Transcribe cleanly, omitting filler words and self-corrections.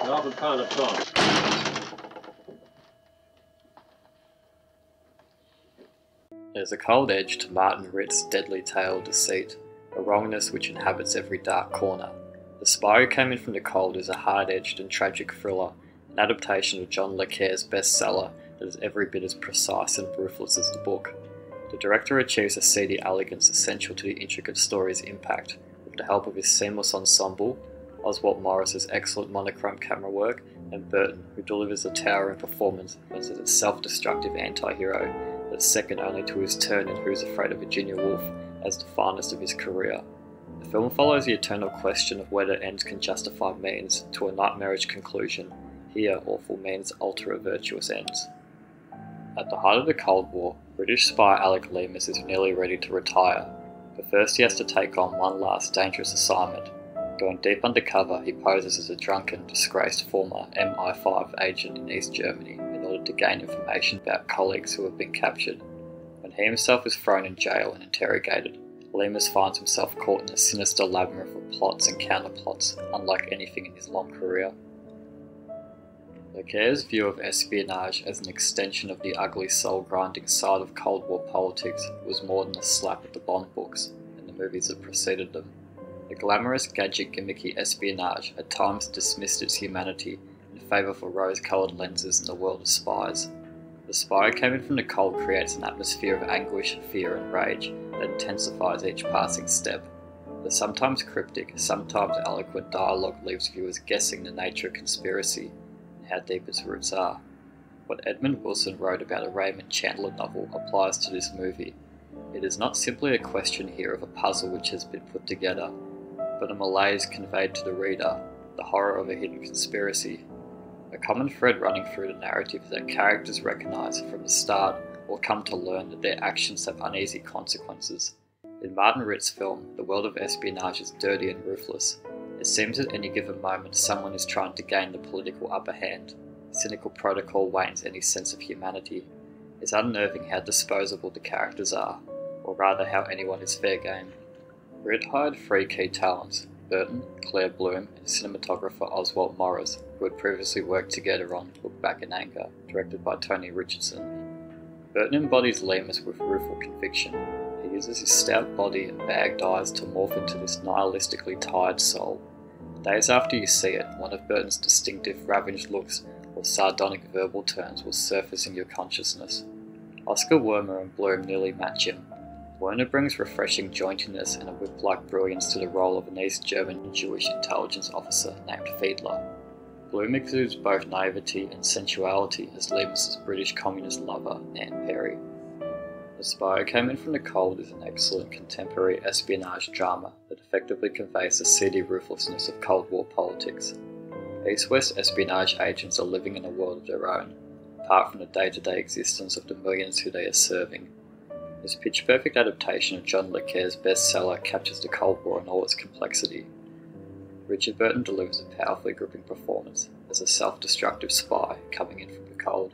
Another kind of fun. There's a cold edge to Martin Ritt's deadly tale of deceit, a wrongness which inhabits every dark corner. The Spy Who Came In From the Cold is a hard-edged and tragic thriller, an adaptation of John le Carrè's bestseller that is every bit as precise and ruthless as the book. The director achieves a seedy elegance essential to the intricate story's impact, with the help of his seamless ensemble, Oswald Morris's excellent monochrome camera work, and Burton, who delivers a towering performance as a self-destructive anti-hero that's second only to his turn in Who's Afraid of Virginia Woolf as the finest of his career. The film follows the eternal question of whether ends can justify means to a nightmarish conclusion. Here, awful means alter a virtuous ends. At the height of the Cold War, British spy Alec Leamas is nearly ready to retire, but first he has to take on one last dangerous assignment. Going deep undercover, he poses as a drunken, disgraced former MI5 agent in East Germany in order to gain information about colleagues who have been captured. When he himself is thrown in jail and interrogated, Leamas finds himself caught in a sinister labyrinth of plots and counterplots, unlike anything in his long career. Le Carrè's view of espionage as an extension of the ugly soul-grinding side of Cold War politics was more than a slap at the Bond books and the movies that preceded them. The glamorous, gadget-gimmicky espionage at times dismissed its humanity in favour for rose-coloured lenses in the world of spies. The Spy Who Came In From the Cold creates an atmosphere of anguish, fear and rage that intensifies each passing step. The sometimes cryptic, sometimes eloquent dialogue leaves viewers guessing the nature of conspiracy and how deep its roots are. What Edmund Wilson wrote about a Raymond Chandler novel applies to this movie. It is not simply a question here of a puzzle which has been put together, but a malaise conveyed to the reader, the horror of a hidden conspiracy. A common thread running through the narrative is that characters recognise from the start or come to learn that their actions have uneasy consequences. In Martin Ritt's film, the world of espionage is dirty and ruthless. It seems at any given moment someone is trying to gain the political upper hand. Cynical protocol wanes any sense of humanity. It's unnerving how disposable the characters are, or rather how anyone is fair game. Ritt hired three key talents: Burton, Claire Bloom, and cinematographer Oswald Morris, who had previously worked together on Look Back in Anger, directed by Tony Richardson. Burton embodies Leamas with rueful conviction. He uses his stout body and bagged eyes to morph into this nihilistically tired soul. Days after you see it, one of Burton's distinctive ravaged looks or sardonic verbal turns will surface in your consciousness. Oscar Werner and Bloom nearly match him. Werner brings refreshing jointiness and a whip-like brilliance to the role of an East German Jewish intelligence officer named Fiedler. Bloom exudes both naivety and sensuality as Leamas' British communist lover, Anne Perry. The Spy Who Came In From the Cold is an excellent contemporary espionage drama that effectively conveys the seedy ruthlessness of Cold War politics. East-West espionage agents are living in a world of their own, apart from the day-to-day existence of the millions who they are serving. This pitch-perfect adaptation of John le Carrè's bestseller captures the Cold War in all its complexity. Richard Burton delivers a powerfully gripping performance as a self-destructive spy coming in from the cold.